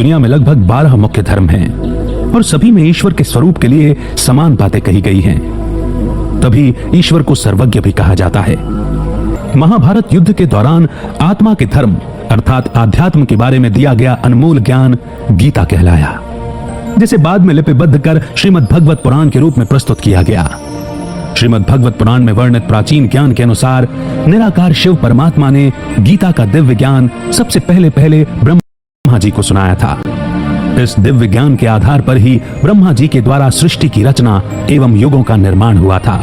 दुनिया में लगभग 12 मुख्य धर्म हैं और सभी में ईश्वर के स्वरूप के लिए समान बातें कही गई हैं। तभी ईश्वर को सर्वज्ञ भी कहा जाता है। महाभारत युद्ध के दौरान आत्मा के धर्म अर्थात आध्यात्म के बारे में दिया गया अनमोल ज्ञान गीता कहलाया, जिसे बाद में लिपिबद्ध कर श्रीमद् भगवत पुराण के रूप में प्रस्तुत किया गया। श्रीमद् भगवत पुराण में वर्णित प्राचीन ज्ञान के अनुसार निराकार शिव परमात्मा ने गीता का दिव्य ज्ञान सबसे पहले ब्रह्मा जी को सुनाया था। इस दिव्य ज्ञान के आधार पर ही ब्रह्मा जी के द्वारा सृष्टि की रचना एवं युगों का निर्माण हुआ था,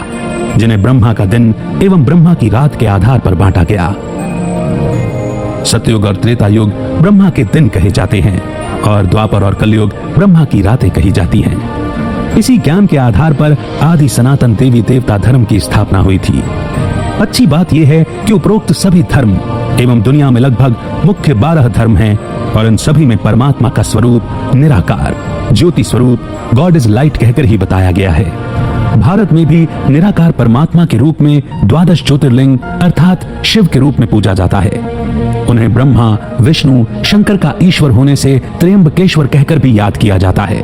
जिन्हें ब्रह्मा का दिन एवं ब्रह्मा की रात के आधार पर बांटा गया। सतयुग और त्रेता युग ब्रह्मा के दिन कहे जाते हैं और द्वापर और कलयुग ब्रह्मा की रातें कही जाती हैं। इसी ज्ञान के आधार पर आदि सनातन देवी देवता धर्म की स्थापना हुई थी। अच्छी बात यह है कि उपरोक्त सभी धर्म एवं दुनिया में लगभग मुख्य 12 धर्म हैं और इन सभी में परमात्मा का स्वरूप निराकार, ज्योति स्वरूप, गॉड इज लाइट कहकर ही बताया गया है। भारत में भी निराकार परमात्मा के रूप में 12 ज्योतिर्लिंग अर्थात शिव के रूप में पूजा जाता है। उन्हें ब्रह्मा, विष्णु, शंकर का ईश्वर होने से त्र्यंबकेश्वर कहकर भी याद किया जाता है।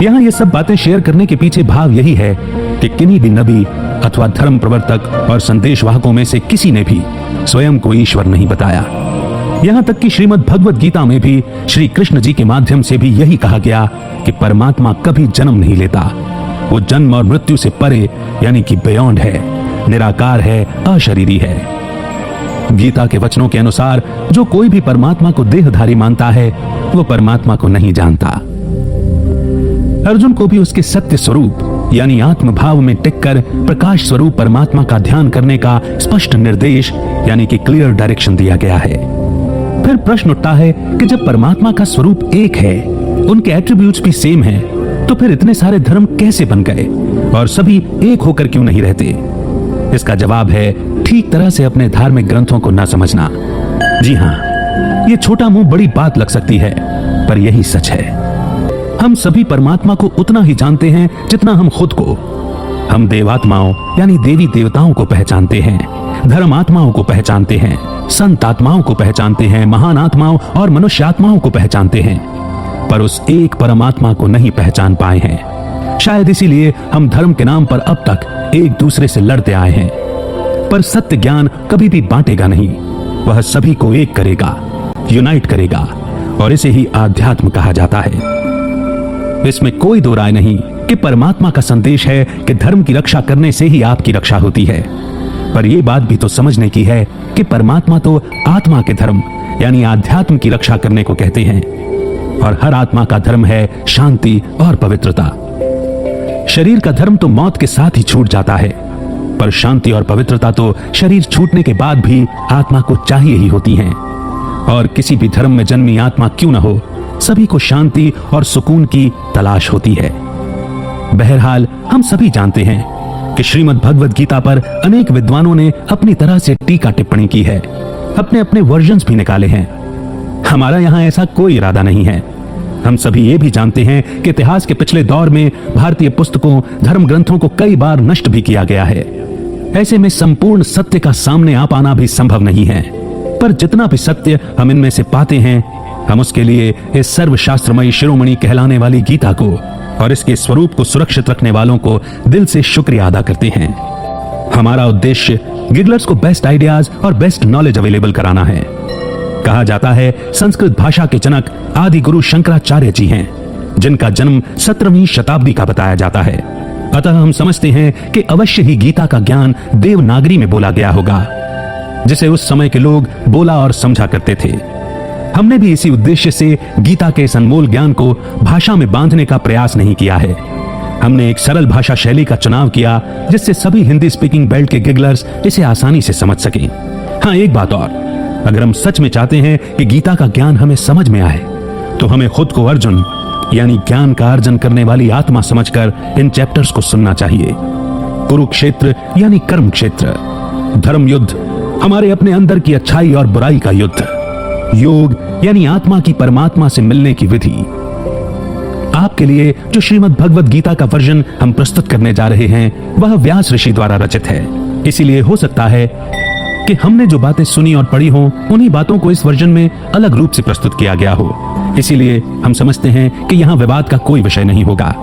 यहाँ ये सब बातें शेयर करने के पीछे भाव यही है कि किन्हीं भी नबी अथवा धर्म प्रवर्तक और संदेशवाहकों में से किसी ने भी स्वयं को ईश्वर नहीं बताया। यहाँ तक कि श्रीमद् भगवत गीता में भी श्री कृष्ण जी के माध्यम से भी यही कहा गया कि परमात्मा कभी जन्म नहीं लेता, वो जन्म और मृत्यु से परे यानी कि बियॉन्ड है, निराकार है, अशरीरी है। गीता के वचनों के अनुसार जो कोई भी परमात्मा को देहधारी मानता है वो परमात्मा को नहीं जानता। अर्जुन को भी उसके सत्य स्वरूप यानी आत्म भाव में टिककर प्रकाश स्वरूप परमात्मा का ध्यान करने का स्पष्ट निर्देश यानी कि क्लियर डायरेक्शन दिया गया है। फिर प्रश्न उठता है कि जब परमात्मा का स्वरूप एक है, उनके एट्रीब्यूट्स भी सेम हैं, तो फिर इतने सारे धर्म कैसे बन गए और सभी एक होकर क्यों नहीं रहते? इसका जवाब है ठीक तरह से अपने धार्मिक ग्रंथों को न समझना। जी हाँ, ये छोटा मुंह बड़ी बात लग सकती है, पर यही सच है। हम सभी परमात्मा को उतना ही जानते हैं जितना हम खुद को। हम देवात्माओं यानी देवी देवताओं को पहचानते हैं, धर्मात्माओं को पहचानते हैं, संत आत्माओं को पहचानते हैं, महान आत्माओं और मनुष्य आत्माओं को पहचानते हैं, पर उस एक परमात्मा को नहीं पहचान पाए हैं। शायद इसीलिए हम धर्म के नाम पर अब तक एक दूसरे से लड़ते आए हैं। पर सत्य ज्ञान कभी भी बांटेगा नहीं, वह सभी को एक करेगा, यूनाइट करेगा, और इसे ही आध्यात्म कहा जाता है। इसमें कोई दो राय नहीं कि परमात्मा का संदेश है कि धर्म की रक्षा करने से ही आपकी रक्षा होती है, पर यह बात भी तो समझने की है कि परमात्मा तो आत्मा के धर्म यानी आध्यात्म की रक्षा करने को कहते हैं, और हर आत्मा का धर्म है शांति और पवित्रता। शरीर का धर्म तो मौत के साथ ही छूट जाता है, पर शांति और पवित्रता तो शरीर छूटने के बाद भी आत्मा को चाहिए ही होती हैं। और किसी भी धर्म में जन्मी आत्मा क्यों न हो, सभी को शांति और सुकून की तलाश होती है। बहरहाल हम सभी जानते हैं कि श्रीमद् भगवत गीता पर अनेक विद्वानों ने अपनी तरह से टीका टिप्पणी की है, अपने अपने वर्जन्स भी निकाले हैं। हमारा यहाँ ऐसा कोई इरादा नहीं है। हम सभी ये भी जानते हैं कि इतिहास के पिछले दौर में भारतीय पुस्तकों, धर्म ग्रंथों को कई बार नष्ट भी किया गया है। ऐसे में संपूर्ण सत्य का सामने आ पाना भी संभव नहीं है, पर जितना भी सत्य हम इनमें से पाते हैं, हम उसके लिए इस सर्वशास्त्रमयी शिरोमणि कहलाने वाली गीता को और इसके स्वरूप को सुरक्षित रखने वालों को दिल से शुक्रिया अदा करते हैं। हमारा उद्देश्य गिगलर्स को बेस्ट आइडियाज और बेस्ट नॉलेज अवेलेबल कराना है। कहा जाता है संस्कृत भाषा के जनक आदि गुरु शंकराचार्य जी हैं, जिनका जन्म 17वीं शताब्दी का बताया जाता है। अतः हम समझते हैं कि अवश्य ही गीता का ज्ञान देवनागरी में बोला गया होगा, जिसे उस समय के लोग बोला और समझा करते थे। हमने भी इसी उद्देश्य से गीता के इस अनमोल ज्ञान को भाषा में बांधने का प्रयास नहीं किया है। हमने एक सरल भाषा शैली का चुनाव किया, जिससे सभी हिंदी स्पीकिंग बेल्ट के गिगलर्स इसे आसानी से समझ सकें। हाँ, एक बात और, अगर हम सच में चाहते हैं कि गीता का ज्ञान हमें समझ में आए, तो हमें खुद को अर्जुन यानी ज्ञान का अर्जन करने वाली आत्मा समझकर इन चैप्टर्स को सुनना चाहिए। कुरुक्षेत्र यानी कर्म क्षेत्र, धर्म युद्ध हमारे अपने अंदर की अच्छाई और बुराई का युद्ध, योग यानी आत्मा की परमात्मा से मिलने की विधि। आपके लिए जो श्रीमद् भगवत गीता का वर्जन हम प्रस्तुत करने जा रहे हैं, वह व्यास ऋषि द्वारा रचित है। इसीलिए हो सकता है कि हमने जो बातें सुनी और पढ़ी हो, उन्हीं बातों को इस वर्जन में अलग रूप से प्रस्तुत किया गया हो। इसीलिए हम समझते हैं कि यहाँ विवाद का कोई विषय नहीं होगा।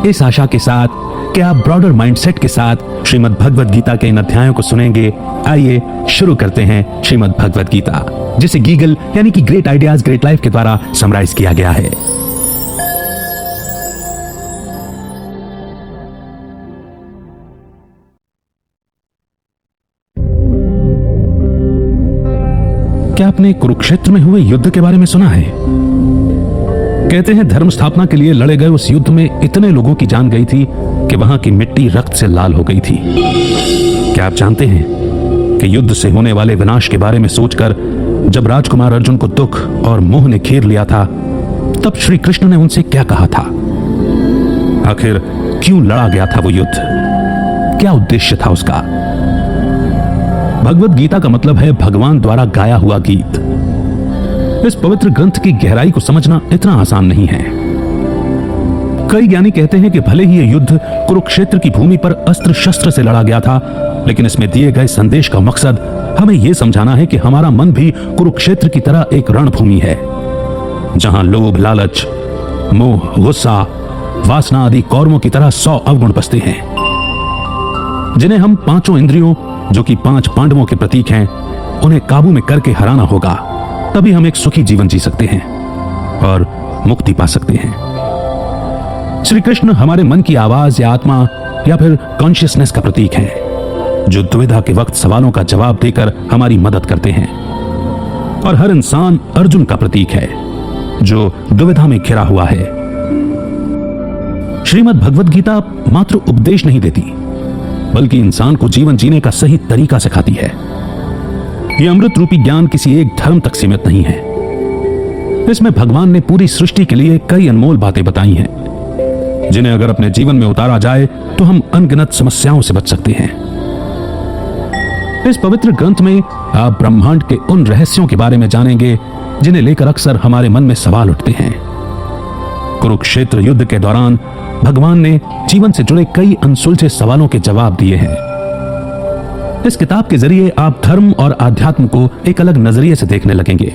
इस आशा के साथ कि आप ब्रॉडर माइंडसेट के साथ श्रीमद् भगवद गीता के इन अध्यायों को सुनेंगे, आइए शुरू करते हैं श्रीमद् भगवद गीता, जिसे गीगल यानी कि ग्रेट आइडियाज ग्रेट लाइफ के द्वारा समराइज किया गया है। क्या आपने कुरुक्षेत्र में हुए युद्ध के बारे में सुना है? कहते हैं धर्म स्थापना के लिए लड़े गए उस युद्ध में इतने लोगों की जान गई थी कि वहां की मिट्टी रक्त से लाल हो गई थी। क्या आप जानते हैं कि युद्ध से होने वाले विनाश के बारे में सोचकर जब राजकुमार अर्जुन को दुख और मोह ने घेर लिया था, तब श्री कृष्ण ने उनसे क्या कहा था? आखिर क्यों लड़ा गया था वो युद्ध? क्या उद्देश्य था उसका? भगवद गीता का मतलब है भगवान द्वारा गाया हुआ गीत। इस पवित्र ग्रंथ की गहराई को समझना इतना आसान नहीं है। कई ज्ञानी कहते हैं कि भले ही यह युद्ध कुरुक्षेत्र की भूमि पर अस्त्र शस्त्र से लड़ा गया था, लेकिन इसमें दिए गए संदेश का मकसद हमें यह समझाना है कि हमारा मन भी कुरुक्षेत्र की तरह एक रणभूमि है, जहां लोभ, लालच, मोह, गुस्सा, वासना आदि कौरवों की तरह 100 अवगुण बसते हैं, जिन्हें हम पांचों इंद्रियों, जो कि 5 पांडवों के प्रतीक हैं, उन्हें काबू में करके हराना होगा। तभी हम एक सुखी जीवन जी सकते हैं और मुक्ति पा सकते हैं। श्री कृष्ण हमारे मन की आवाज या आत्मा या फिर कॉन्शियसनेस का प्रतीक है, जो दुविधा के वक्त सवालों का जवाब देकर हमारी मदद करते हैं। और हर इंसान अर्जुन का प्रतीक है, जो दुविधा में घिरा हुआ है। श्रीमद् भगवद गीता मात्र उपदेश नहीं देती, बल्कि इंसान को जीवन जीने का सही तरीका सिखाती है। यह अमृत रूपी ज्ञान किसी एक धर्म तक सीमित नहीं है। इसमें भगवान ने पूरी सृष्टि के लिए कई अनमोल बातें बताई हैं, जिन्हें अगर अपने जीवन में उतारा जाए तो हम अनगिनत समस्याओं से बच सकते हैं। इस पवित्र ग्रंथ में आप ब्रह्मांड के उन रहस्यों के बारे में जानेंगे जिन्हें लेकर अक्सर हमारे मन में सवाल उठते हैं। कुरुक्षेत्र युद्ध के दौरान भगवान ने जीवन से जुड़े कई अनसुलझे सवालों के जवाब दिए हैं। इस किताब के जरिए आप धर्म और आध्यात्म को एक अलग नजरिए से देखने लगेंगे।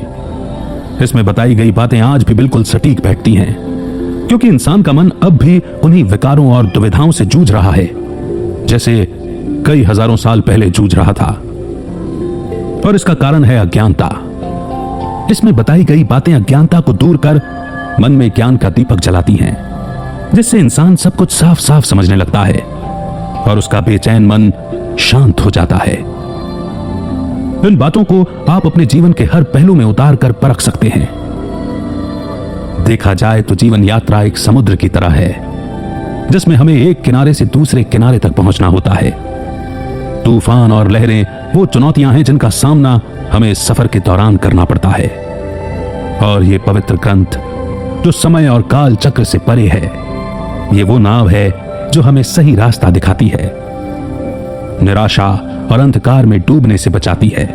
इसमें बताई गई बातें आज भी बिल्कुल सटीक बैठती हैं, क्योंकि इंसान का मन अब भी उन्हीं विकारों और दुविधाओं से जूझ रहा है, जैसे कई हजारों साल पहले जूझ रहा था। और इसका कारण है अज्ञानता। इसमें बताई गई बातें अज्ञानता को दूर कर मन में ज्ञान का दीपक जलाती हैं, जिससे इंसान सब कुछ साफ साफ समझने लगता है और उसका बेचैन मन शांत हो जाता है। इन बातों को आप अपने जीवन के हर पहलू में उतार कर परख सकते हैं। देखा जाए तो जीवन यात्रा एक समुद्र की तरह है, जिसमें हमें एक किनारे से दूसरे किनारे तक पहुंचना होता है। तूफान और लहरें वो चुनौतियां हैं जिनका सामना हमें सफर के दौरान करना पड़ता है। और ये पवित्र ग्रंथ, जो समय और काल चक्र से परे है, ये वो नाव है जो हमें सही रास्ता दिखाती है, निराशा और अंधकार में डूबने से बचाती है।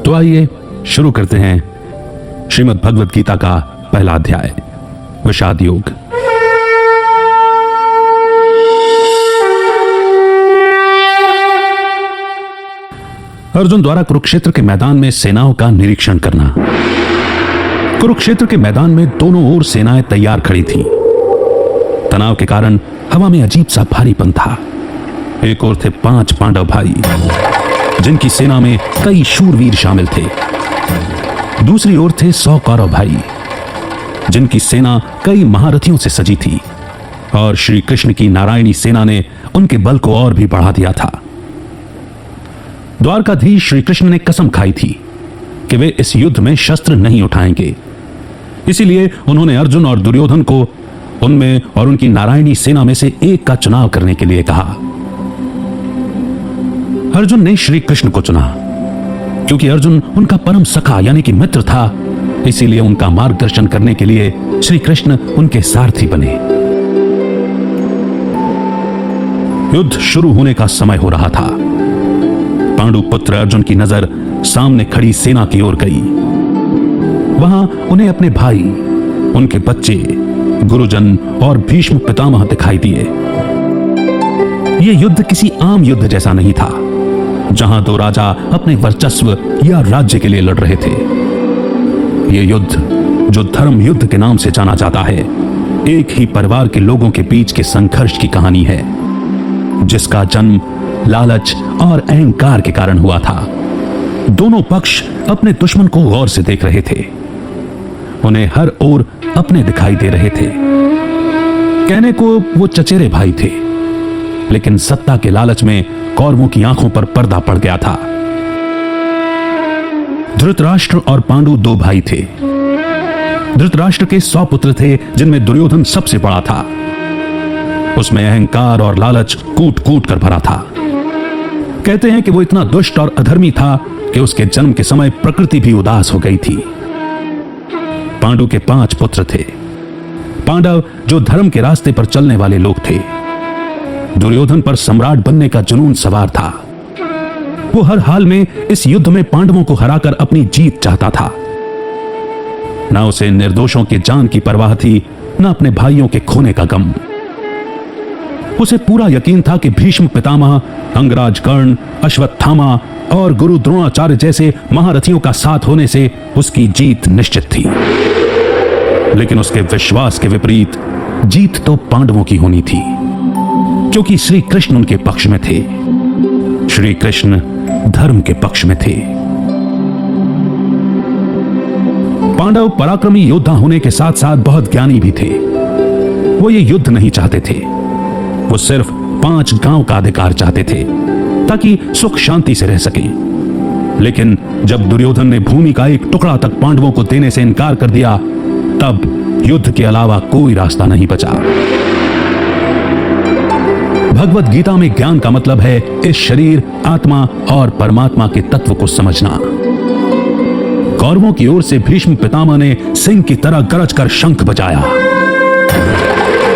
तो आइए शुरू करते हैं श्रीमद् भगवद गीता का पहला अध्याय, विषाद योग। अर्जुन द्वारा कुरुक्षेत्र के मैदान में सेनाओं का निरीक्षण करना। कुरुक्षेत्र के मैदान में दोनों ओर सेनाएं तैयार खड़ी थीं। तनाव के कारण हवा में अजीब सा भारीपन था। एक ओर थे 5 पांडव भाई, जिनकी सेना में कई शूरवीर शामिल थे। दूसरी ओर थे 100 कौरव भाई, जिनकी सेना कई महारथियों से सजी थी। और श्री कृष्ण की नारायणी सेना ने उनके बल को और भी बढ़ा दिया था। द्वारकाधीश श्री कृष्ण ने कसम खाई थी कि वे इस युद्ध में शस्त्र नहीं उठाएंगे। इसीलिए उन्होंने अर्जुन और दुर्योधन को उनमें और उनकी नारायणी सेना में से एक का चुनाव करने के लिए कहा। अर्जुन ने श्री कृष्ण को चुना, क्योंकि अर्जुन उनका परम सखा यानी कि मित्र था। इसीलिए उनका मार्गदर्शन करने के लिए श्री कृष्ण उनके सारथी बने। युद्ध शुरू होने का समय हो रहा था। पांडु पुत्र अर्जुन की नजर सामने खड़ी सेना की ओर गई। वहां उन्हें अपने भाई, उनके बच्चे, गुरुजन और भीष्म पितामह दिखाई दिए। यह युद्ध किसी आम युद्ध जैसा नहीं था। जहां दो राजा अपने वर्चस्व या राज्य के लिए लड़ रहे थे। यह युद्ध, जो धर्म युद्ध के नाम से जाना जाता है, एक ही परिवार के लोगों के बीच के संघर्ष की कहानी है, जिसका जन्म लालच और अहंकार के कारण हुआ था। दोनों पक्ष अपने दुश्मन को गौर से देख रहे थे। उन्हें हर ओर अपने दिखाई दे रहे थे। कहने को वो चचेरे भाई थे, लेकिन सत्ता के लालच में कौरवों की आंखों पर पर्दा पड़ गया था। धृतराष्ट्र और पांडु दो भाई थे। धृतराष्ट्र के 100 पुत्र थे, जिनमें दुर्योधन सबसे बड़ा था। उसमें अहंकार और लालच कूट कूट कर भरा था। कहते हैं कि वो इतना दुष्ट और अधर्मी था कि उसके जन्म के समय प्रकृति भी उदास हो गई थी। पांडु के 5 पुत्र थे। पांडव जो धर्म के रास्ते पर चलने वाले लोग थे। दुर्योधन पर सम्राट बनने का जुनून सवार था। वो हर हाल में इस युद्ध में पांडवों को हराकर अपनी जीत चाहता था। न उसे निर्दोषों की जान की परवाह थी, न अपने भाइयों के खोने का गम। उसे पूरा यकीन था कि भीष्म पितामह, अंगराज कर्ण, अश्वत्थामा और गुरु द्रोणाचार्य जैसे महारथियों का साथ होने से उसकी जीत निश्चित थी। लेकिन उसके विश्वास के विपरीत जीत तो पांडवों की होनी थी, क्योंकि श्री कृष्ण उनके पक्ष में थे। श्री कृष्ण धर्म के पक्ष में थे। पांडव पराक्रमी योद्धा होने के साथ साथ बहुत ज्ञानी भी थे। वो ये युद्ध नहीं चाहते थे। वो सिर्फ 5 गांव का अधिकार चाहते थे, ताकि सुख शांति से रह सकें। लेकिन जब दुर्योधन ने भूमि का एक टुकड़ा तक पांडवों को देने से इनकार कर दिया, तब युद्ध के अलावा कोई रास्ता नहीं बचा। भगवत गीता में ज्ञान का मतलब है इस शरीर, आत्मा और परमात्मा के तत्व को समझना। कौरवों की ओर से भीष्म पितामह ने सिंह की तरह गरज कर शंख बजाया।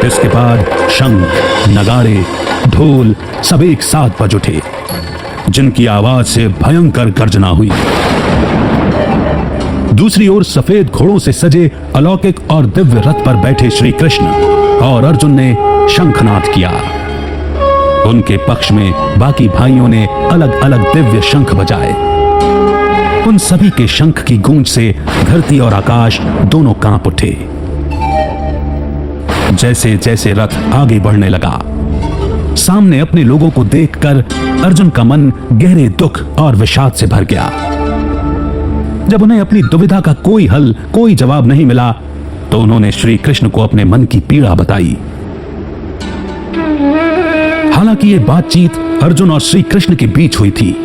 इसके बाद शंख, नगाड़े, ढोल सब एक साथ बज उठे, जिनकी आवाज से भयंकर गर्जना हुई। दूसरी ओर सफेद घोड़ों से सजे अलौकिक और दिव्य रथ पर बैठे श्री कृष्ण और अर्जुन ने शंखनाद किया। उनके पक्ष में बाकी भाइयों ने अलग अलग दिव्य शंख बजाए। उन सभी के शंख की गूंज से धरती और आकाश दोनों कांप उठे। जैसे जैसे रथ आगे बढ़ने लगा, सामने अपने लोगों को देखकर अर्जुन का मन गहरे दुख और विषाद से भर गया। जब उन्हें अपनी दुविधा का कोई हल, कोई जवाब नहीं मिला, तो उन्होंने श्री कृष्ण को अपने मन की पीड़ा बताई। हालांकि ये बातचीत अर्जुन और श्री कृष्ण के बीच हुई थी,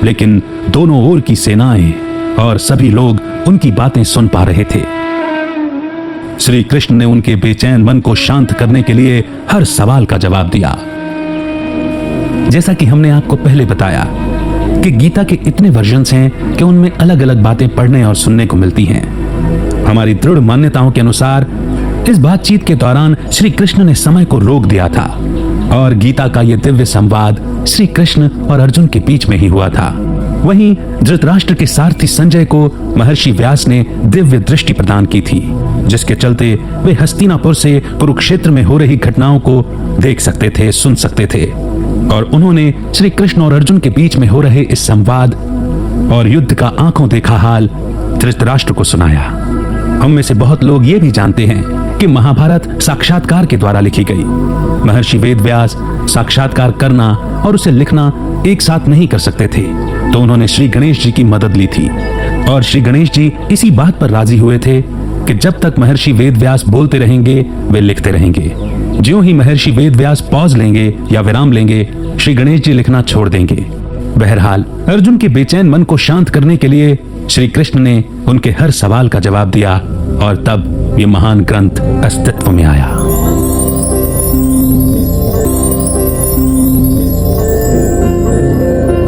लेकिन दोनों ओर की सेनाएं और सभी लोग उनकी बातें सुन पा रहे थे। श्री कृष्ण ने उनके बेचैन मन को शांत करने के लिए हर सवाल का जवाब दिया। जैसा कि हमने आपको पहले बताया कि गीता के इतने वर्जन्स हैं कि उनमें अलग अलग बातें पढ़ने और सुनने को मिलती हैं। हमारी दृढ़ मान्यताओं के अनुसार इस बातचीत के दौरान श्री कृष्ण ने समय को रोक दिया था और गीता का यह दिव्य संवाद श्री कृष्ण और अर्जुन के बीच में ही हुआ था। वहीं धृतराष्ट्र के सारथी संजय को महर्षि व्यास ने दिव्य दृष्टि प्रदान की थी, जिसके चलते वे हस्तिनापुर से कुरुक्षेत्र में हो रही घटनाओं को देख सकते थे, सुन सकते थे। और उन्होंने श्री कृष्ण और अर्जुन के बीच में हो रहे इस संवाद और युद्ध का आंखों देखा हाल धृतराष्ट्र को सुनाया। हम में से बहुत लोग ये भी जानते हैं कि महाभारत साक्षात्कार के द्वारा लिखी गई। महर्षि वेदव्यास साक्षात्कार करना और उसे लिखना एक साथ नहीं कर सकते थे, तो उन्होंने श्री गणेश जी की मदद ली थी। और श्री गणेश जी इसी बात पर राजी हुए थे कि जब तक महर्षि वेदव्यास बोलते रहेंगे, वे लिखते रहेंगे। ज्यों ही महर्षि वेदव्यास पॉज लेंगे या विराम लेंगे, श्री गणेश जी लिखना छोड़ देंगे। बहरहाल अर्जुन के बेचैन मन को शांत करने के लिए श्री कृष्ण ने उनके हर सवाल का जवाब दिया और तब ये महान ग्रंथ अस्तित्व में आया।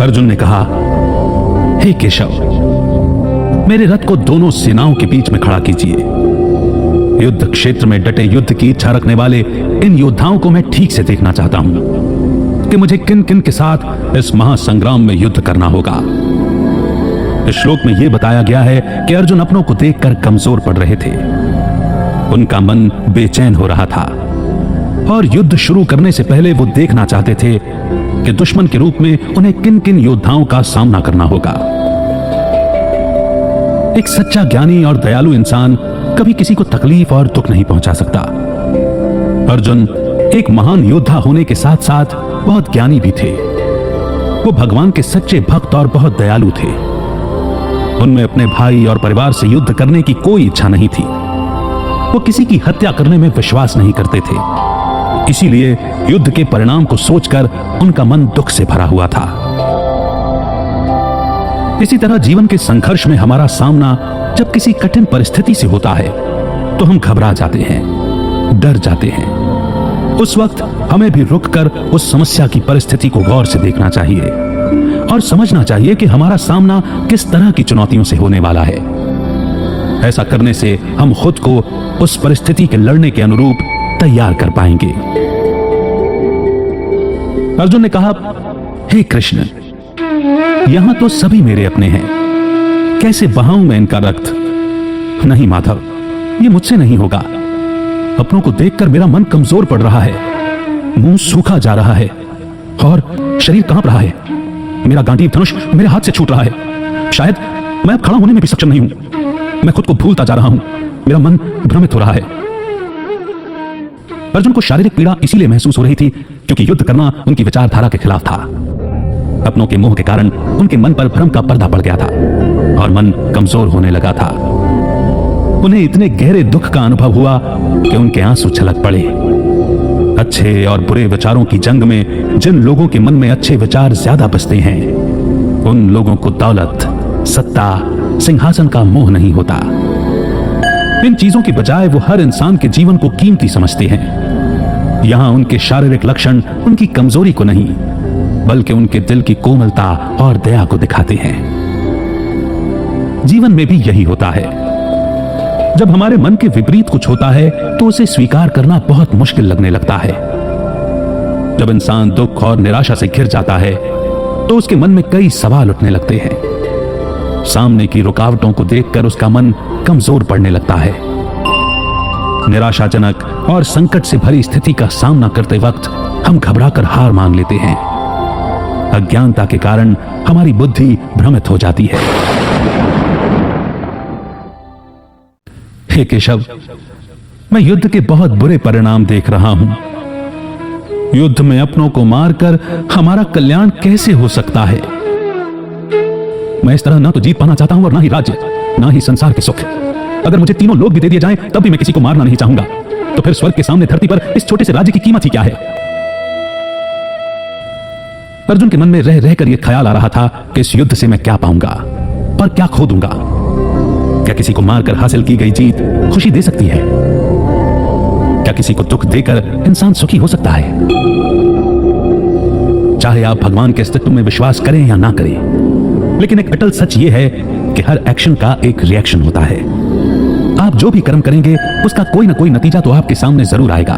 अर्जुन ने कहा, हे केशव, मेरे रथ को दोनों सेनाओं के बीच में खड़ा कीजिए। युद्ध क्षेत्र में डटे युद्ध की इच्छा रखने वाले इन योद्धाओं को मैं ठीक से देखना चाहता हूं कि मुझे किन किन के साथ इस महासंग्राम में युद्ध करना होगा। इस श्लोक में यह बताया गया है कि अर्जुन अपनों को देखकर कमजोर पड़ रहे थे। उनका मन बेचैन हो रहा था और युद्ध शुरू करने से पहले वो देखना चाहते थे कि दुश्मन के रूप में उन्हें किन किन योद्धाओं का सामना करना होगा। एक सच्चा ज्ञानी और दयालु इंसान कभी किसी को तकलीफ और दुख नहीं पहुंचा सकता। अर्जुन एक महान योद्धा होने के साथ साथ बहुत ज्ञानी भी थे। वो भगवान के सच्चे भक्त और बहुत दयालु थे। उनमें अपने भाई और परिवार से युद्ध करने की कोई इच्छा नहीं थी। वो किसी की हत्या करने में विश्वास नहीं करते थे। इसीलिए युद्ध के परिणाम को सोचकर उनका मन दुख से भरा हुआ था। इसी तरह जीवन के संघर्ष में हमारा सामना जब किसी कठिन परिस्थिति से होता है तो हम घबरा जाते हैं, डर जाते हैं। उस वक्त हमें भी रुककर उस समस्या की परिस्थिति को गौर से देखना चाहिए और समझना चाहिए कि हमारा सामना किस तरह की चुनौतियों से होने वाला है। ऐसा करने से हम खुद को उस परिस्थिति के लड़ने के अनुरूप तैयार कर पाएंगे। अर्जुन ने कहा, हे कृष्ण, यहां तो सभी मेरे अपने हैं, कैसे बहाऊं मैं इनका रक्त? नहीं माधव, ये मुझसे नहीं होगा। अपनों को देखकर मेरा मन कमजोर पड़ रहा है, मुंह सूखा जा रहा है और शरीर कांप रहा है। मेरा गांडीव धनुष मेरे हाथ से छूट रहा है। शायद मैं अब खड़ा होने में भी सक्षम नहीं हूं। मैं खुद को भूलता जा रहा हूं। मेरा मन भ्रमित हो रहा है। अर्जुन को शारीरिक पीड़ा इसीलिए महसूस हो रही थी क्योंकि युद्ध करना उनकी विचारधारा के खिलाफ था। अपनों के मोह के कारण उनके मन पर भ्रम का पर्दा पड़ गया था और मन कमजोर होने लगा था। उन्हें इतने गहरे दुख का अनुभव हुआ कि उनके आंसू छलक पड़े। अच्छे और बुरे विचारों की जंग में जिन लोगों के मन में अच्छे विचार ज्यादा बसते हैं, उन लोगों को दौलत, सत्ता, सिंहासन का मोह नहीं होता। इन चीजों की बजाय वो हर इंसान के जीवन को कीमती समझते हैं। यहां उनके शारीरिक लक्षण उनकी कमजोरी को नहीं, बल्कि उनके दिल की कोमलता और दया को दिखाते हैं। जीवन में भी यही होता है। जब हमारे मन के विपरीत कुछ होता है तो उसे स्वीकार करना बहुत मुश्किल लगने लगता है। जब इंसान दुख और निराशा से घिर जाता है तो उसके मन में कई सवाल उठने लगते हैं। सामने की रुकावटों को देखकर उसका मन कमजोर पड़ने लगता है। निराशाजनक और संकट से भरी स्थिति का सामना करते वक्त हम घबराकर हार मान लेते हैं। अज्ञानता के कारण हमारी बुद्धि भ्रमित हो जाती है। हे केशव, मैं युद्ध के बहुत बुरे परिणाम देख रहा हूं। युद्ध में अपनों को मारकर हमारा कल्याण कैसे हो सकता है? मैं इस तरह ना तो जीत पाना चाहता हूं और ना ही राज्य, ना ही संसार के सुख। अगर मुझे तीनों लोग भी दे दिए जाएं, तब भी मैं किसी को मारना नहीं चाहूंगा। तो फिर स्वर्ग के सामने धरती पर इस छोटे से राज्य की कीमत ही क्या है? अर्जुन के मन में रह रहकर यह ख्याल आ रहा था कि इस युद्ध से मैं क्या पाऊंगा और क्या खो दूंगा। क्या किसी को मारकर हासिल की गई जीत खुशी दे सकती है? क्या किसी को दुख देकर इंसान सुखी हो सकता है? चाहे आप भगवान के अस्तित्व में विश्वास करें या ना करें, लेकिन एक अटल सच यह है कि हर एक्शन का एक रिएक्शन होता है। आप जो भी कर्म करेंगे उसका कोई ना कोई नतीजा तो आपके सामने जरूर आएगा।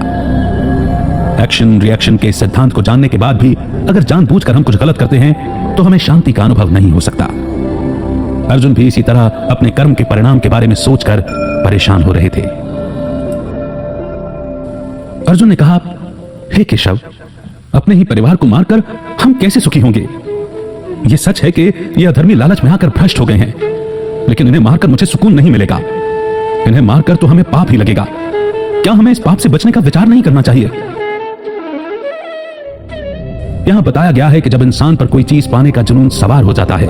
एक्शन रिएक्शन के सिद्धांत को जानने के बाद भी अगर जानबूझकर हम कुछ गलत करते हैं तो हमें शांति का अनुभव नहीं हो सकता। अर्जुन भी इसी तरह अपने कर्म के परिणाम के बारे में सोचकर परेशान हो रहे थे। अर्जुन ने कहा, हे केशव, अपने ही परिवार को मारकर हम कैसे सुखी होंगे? यह सच है कि ये अधर्मी लालच में आकर भ्रष्ट हो गए हैं, लेकिन इन्हें मारकर मुझे सुकून नहीं मिलेगा। इन्हें मारकर तो हमें पाप ही लगेगा। क्या हमें इस पाप से बचने का विचार नहीं करना चाहिए? यहां बताया गया है कि जब इंसान पर कोई चीज पाने का जुनून सवार हो जाता है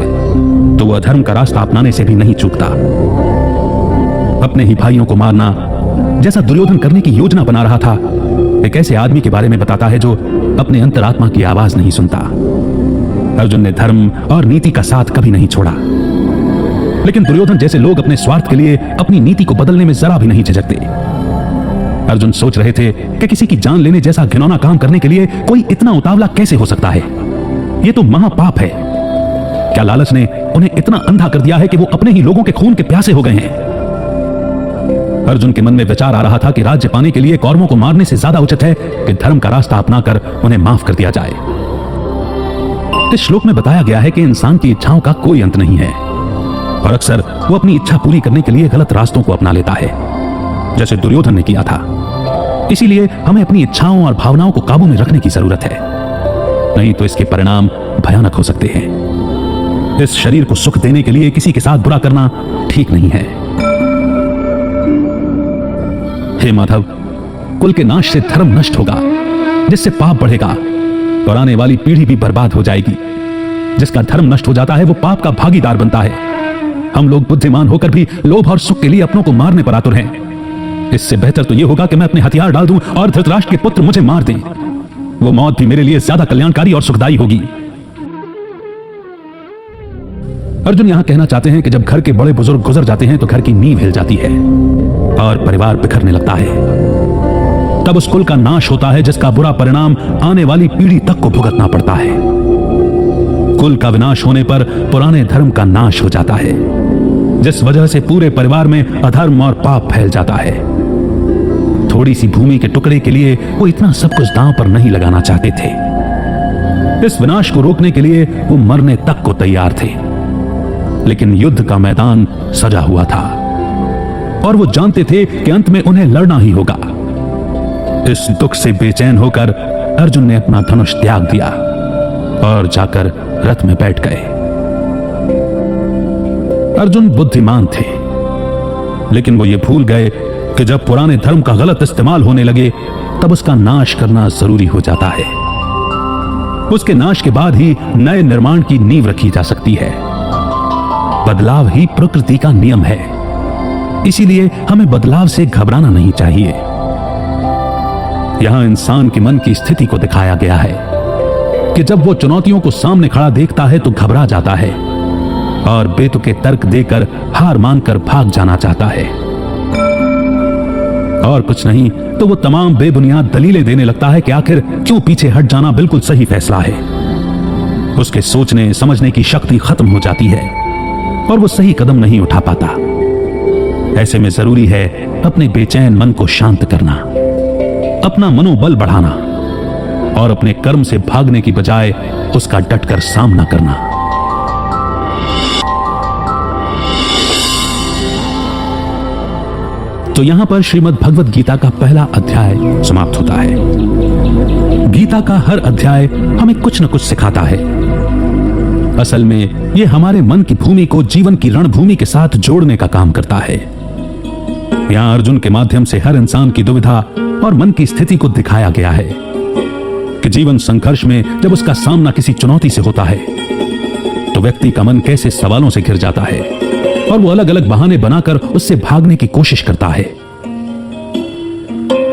तो वह अधर्म का रास्ता अपनाने से भी नहीं चूकता। अपने ही भाइयों को मारना, जैसा दुर्योधन करने की योजना बना रहा था, एक ऐसे आदमी के बारे में बताता है जो अपने अंतरात्मा की आवाज नहीं सुनता। अर्जुन ने धर्म और नीति का साथ कभी नहीं छोड़ा, लेकिन दुर्योधन जैसे लोग अपने स्वार्थ के लिए अपनी नीति को बदलने में जरा भी नहीं झिझकते। अर्जुन सोच रहे थे कि किसी की जान लेने जैसा घिनौना काम करने के लिए कोई इतना उतावला कैसे हो सकता है? यह तो महापाप है। क्या लालच ने उन्हें इतना अंधा कर दिया है कि वो अपने ही लोगों के खून के प्यासे हो गए हैं? अर्जुन के मन में विचार आ रहा था कि राज्य पाने के लिए कौरवों को मारने से ज्यादा उचित है कि धर्म का रास्ता अपनाकर उन्हें माफ कर दिया जाए। इस श्लोक में बताया गया है कि इंसान की इच्छाओं का कोई अंत नहीं है और अक्सर वो अपनी इच्छा पूरी करने के लिए गलत रास्तों को अपना लेता है, जैसे दुर्योधन ने किया था। इसीलिए हमें अपनी इच्छाओं और भावनाओं को काबू में रखने की जरूरत है। नहीं तो इसके परिणाम भयानक हो सकते हैं। इस शरीर को सुख देने के लिए किसी के साथ बुरा करना ठीक नहीं है। हे माधव, कुल के नाश से धर्म नष्ट होगा, जिससे पाप बढ़ेगा और आने वाली पीढ़ी भी बर्बाद हो जाएगी। जिसका धर्म नष्ट हो जाता है वो पाप का भागीदार बनता है। हम लोग बुद्धिमान होकर भी लोभ और सुख के लिए अपनों को मारने पर आतुर हैं। इससे बेहतर तो यह होगा कि मैं अपने हथियार डाल दूं और धृतराष्ट्र के पुत्र मुझे मार दें। वो मौत भी मेरे लिए ज्यादा कल्याणकारी और सुखदायी होगी। अर्जुन यहां कहना चाहते हैं कि जब घर के बड़े बुजुर्ग गुजर जाते हैं तो घर की नींव हिल जाती है और परिवार बिखरने लगता है। तब उस कुल का नाश होता है जिसका बुरा परिणाम आने वाली पीढ़ी तक को भुगतना पड़ता है। कुल का विनाश होने पर पुराने धर्म का नाश हो जाता है, जिस वजह से पूरे परिवार में अधर्म और पाप फैल जाता है। थोड़ी सी भूमि के टुकड़े के लिए वो इतना सब कुछ दांव पर नहीं लगाना चाहते थे। इस विनाश को रोकने के लिए वो मरने तक को तैयार थे, लेकिन युद्ध का मैदान सजा हुआ था और वो जानते थे कि अंत में उन्हें लड़ना ही होगा। इस दुख से बेचैन होकर अर्जुन ने अपना धनुष त्याग दिया और जाकर रथ में बैठ गए। अर्जुन बुद्धिमान थे, लेकिन वो ये भूल गए कि जब पुराने धर्म का गलत इस्तेमाल होने लगे तब उसका नाश करना जरूरी हो जाता है। उसके नाश के बाद ही नए निर्माण की नींव रखी जा सकती है। बदलाव ही प्रकृति का नियम है, इसीलिए हमें बदलाव से घबराना नहीं चाहिए। यहां इंसान के मन की स्थिति को दिखाया गया है कि जब वो चुनौतियों को सामने खड़ा देखता है तो घबरा जाता है और बेतुके तर्क देकर हार मानकर भाग जाना चाहता है, और कुछ नहीं तो वो तमाम बेबुनियाद दलीलें देने लगता है कि आखिर क्यों पीछे हट जाना बिल्कुल सही फैसला है। उसके सोचने समझने की शक्ति खत्म हो जाती है और वो सही कदम नहीं उठा पाता। ऐसे में जरूरी है अपने बेचैन मन को शांत करना, अपना मनोबल बढ़ाना और अपने कर्म से भागने की बजाय उसका डटकर सामना करना। तो यहां पर श्रीमद् भगवत गीता का पहला अध्याय समाप्त होता है। गीता का हर अध्याय हमें कुछ न कुछ सिखाता है। असल में यह हमारे मन की भूमि को जीवन की रणभूमि के साथ जोड़ने का काम करता है। यहां अर्जुन के माध्यम से हर इंसान की दुविधा और मन की स्थिति को दिखाया गया है कि जीवन संघर्ष में जब उसका सामना किसी चुनौती से होता है तो व्यक्ति का मन कैसे सवालों से घिर जाता है और वो अलग अलग बहाने बनाकर उससे भागने की कोशिश करता है।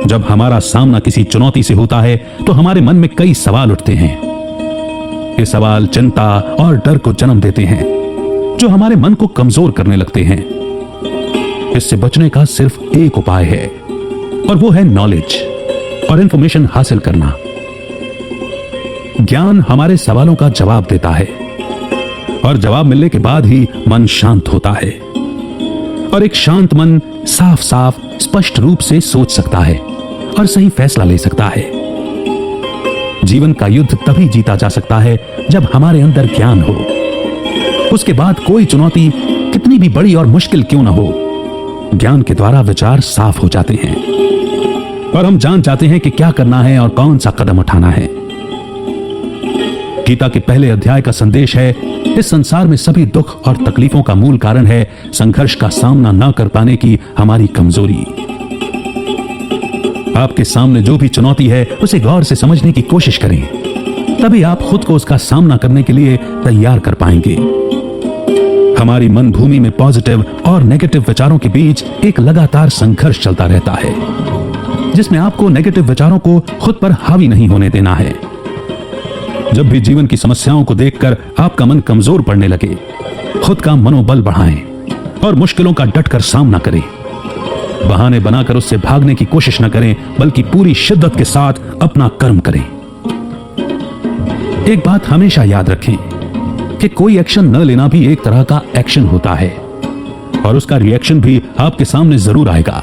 जब हमारा सामना किसी चुनौती से होता है तो हमारे मन में कई सवाल उठते हैं। ये सवाल चिंता और डर को जन्म देते हैं जो हमारे मन को कमजोर करने लगते हैं। इससे बचने का सिर्फ एक उपाय है और वो है नॉलेज और इंफॉर्मेशन हासिल करना। ज्ञान हमारे सवालों का जवाब देता है और जवाब मिलने के बाद ही मन शांत होता है और एक शांत मन साफ साफ स्पष्ट रूप से सोच सकता है और सही फैसला ले सकता है। जीवन का युद्ध तभी जीता जा सकता है जब हमारे अंदर ज्ञान हो। उसके बाद कोई चुनौती कितनी भी बड़ी और मुश्किल क्यों ना हो, ज्ञान के द्वारा विचार साफ हो जाते हैं और हम जान जाते हैं कि क्या करना है और कौन सा कदम उठाना है। गीता के पहले अध्याय का संदेश है, इस संसार में सभी दुख और तकलीफों का मूल कारण है संघर्ष का सामना न कर पाने की हमारी कमजोरी। आपके सामने जो भी चुनौती है उसे गौर से समझने की कोशिश करें, तभी आप खुद को उसका सामना करने के लिए तैयार कर पाएंगे। हमारी मन भूमि में पॉजिटिव और नेगेटिव विचारों के बीच एक लगातार संघर्ष चलता रहता है, जिसमें आपको नेगेटिव विचारों को खुद पर हावी नहीं होने देना है। जब भी जीवन की समस्याओं को देखकर आपका मन कमजोर पड़ने लगे, खुद का मनोबल बढ़ाएं और मुश्किलों का डटकर सामना करें। बहाने बनाकर उससे भागने की कोशिश न करें, बल्कि पूरी शिद्दत के साथ अपना कर्म करें। एक बात हमेशा याद रखें कि कोई एक्शन न लेना भी एक तरह का एक्शन होता है और उसका रिएक्शन भी आपके सामने जरूर आएगा।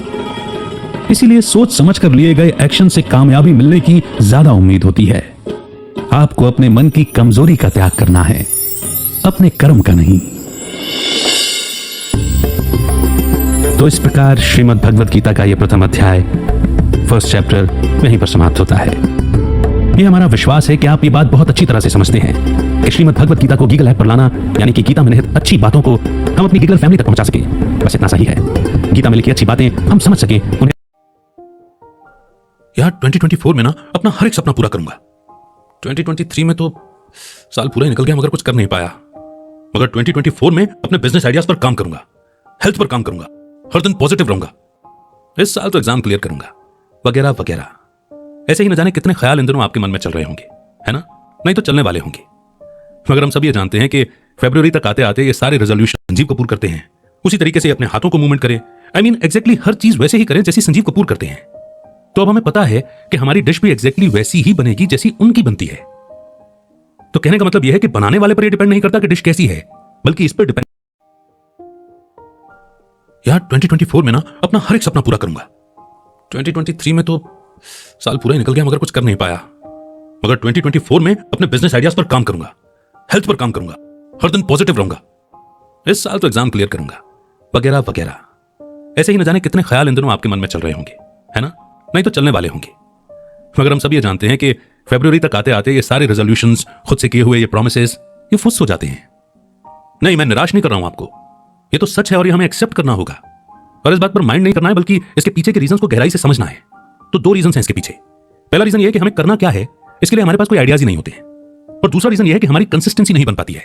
इसीलिए सोच समझकर लिए गए एक्शन से कामयाबी मिलने की ज्यादा उम्मीद होती है। आपको अपने मन की कमजोरी का त्याग करना है, अपने कर्म का नहीं। तो इस प्रकार श्रीमद् भगवत गीता का यह प्रथम अध्याय, फर्स्ट चैप्टर, यहीं पर समाप्त होता है। ये हमारा विश्वास है कि आप ये बात बहुत अच्छी तरह से समझते हैं कि श्रीमद् भगवत गीता को गीगल ऐप पर लाना यानी कि गीता में निहित अच्छी बातों को हम अपनी गीगल फैमिली तक पहुंचा सके, बस इतना सही है। गीता में लिखी अच्छी बातें हम समझ सके उन्हें। यार 2024 में ना अपना हर एक सपना पूरा करूंगा। 2023 में तो साल पूरा ही निकल गया मगर कुछ कर नहीं पाया। मगर 2024 में अपने बिजनेस आइडियाज पर काम करूंगा, हेल्थ पर काम करूंगा, हर दिन पॉजिटिव रहूंगा। इस साल तो एग्जाम क्लियर करूंगा, वगैरह वगैरह। ऐसे ही न जाने कितने ख्याल इन दिनों आपके मन में चल रहे होंगे, है ना? नहीं तो चलने वाले होंगे। मगर हम सब ये जानते हैं कि फरवरी तक आते आते ये सारे रेजोल्यूशन संजीव कपूर करते हैं। उसी तरीके से अपने हाथों को मूवमेंट करें, एग्जैक्टली हर चीज वैसे ही करें जैसी संजीव कपूर करते हैं। तो अब हमें पता है कि हमारी डिश भी एग्जैक्टली वैसी ही बनेगी जैसी उनकी बनती है। तो कहने का मतलब यह है कि बनाने वाले पर यह डिपेंड नहीं करता कि डिश कैसी है, बल्कि इस पर डिपेंड। यार 2024 में ना अपना हर एक सपना पूरा करूंगा। 2023 में तो साल पूरा ही निकल गया मगर कुछ कर नहीं पाया। मगर 2024 में अपने बिजनेस आइडियाज पर काम करूंगा, हेल्थ पर काम करूंगा, हर दिन पॉजिटिव रहूंगा। इस साल तो एग्जाम क्लियर करूंगा, वगैरह वगैरह। ऐसे ही न जाने कितने ख्याल इन दिनों आपके मन में चल रहे होंगे, है ना? नहीं तो चलने वाले होंगे। मगर हम सब ये जानते हैं कि फरवरी तक आते आते ये सारे रेजोल्यूशंस, खुद से किए हुए ये प्रॉमिसेस, ये फुस हो जाते हैं। नहीं, मैं निराश नहीं कर रहा हूं आपको, ये तो सच है और ये हमें एक्सेप्ट करना होगा। और इस बात पर माइंड नहीं करना है, बल्कि इसके पीछे के रीजंस को गहराई से समझना है। तो दो रीजंस हैं इसके पीछे। पहला रीजन ये है कि हमें करना क्या है इसके लिए हमारे पास कोई आइडियाज ही नहीं होते हैं। और दूसरा रीजन ये है कि हमारी कंसिस्टेंसी नहीं बन पाती है,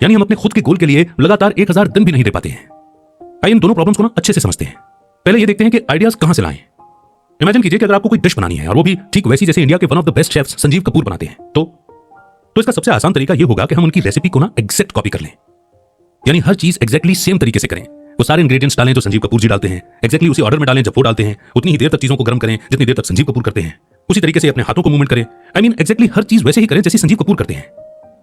यानी हम अपने खुद के गोल के लिए लगातार 1000 दिन भी नहीं दे पाते हैं। आइए इन दोनों प्रॉब्लम्स को ना अच्छे से समझते हैं। पहले ये देखते हैं कि आइडियाज कहां से लाएं। इमेजिन कीजिए कि अगर आपको कोई डिश बनानी है और वो भी ठीक वैसी जैसे इंडिया के one of the best chefs Sanjeev Kapoor बनाते हैं, तो इसका सबसे आसान तरीका ये होगा कि हम उनकी रेसिपी को ना एग्जैक्ट कॉपी कर लें। यानी हर चीज एग्जैक्टली सेम तरीके से करें। वो सारे इंग्रेडिएंट्स डालें जो संजीव कपूर जी डालते हैं, एग्जैक्टली उसी ऑर्डर में डालें जब वो डालते हैं, उतनी ही देर तक चीजों को गर्म करें जितनी देर तक संजीव कपूर करते हैं। उसी तरीके से अपने हाथों को मूवमेंट करें, एग्जैक्टली हर चीज वैसे ही करें जैसी संजीव कपूर करते हैं।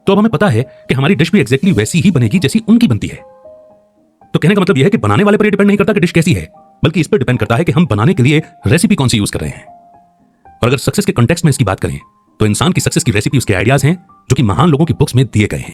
तो अब हमें पता है कि हमारी डिश भी एग्जैक्टली वैसी ही बनेगी जैसी उनकी बनती है। तो कहने का मतलब यह है कि बनाने वाले पर डिपेंड नहीं करता कि डिश कैसी है, बल्कि इस पर डिपेंड करता है कि हम बनाने के लिए रेसिपी कौन सी यूज कर रहे हैं। और अगर सक्सेस के कॉन्टेक्स्ट में इसकी बात करें तो इंसान की सक्सेस की रेसिपी उसके आइडियाज हैं जो कि महान लोगों की बुक्स में दिए गए हैं।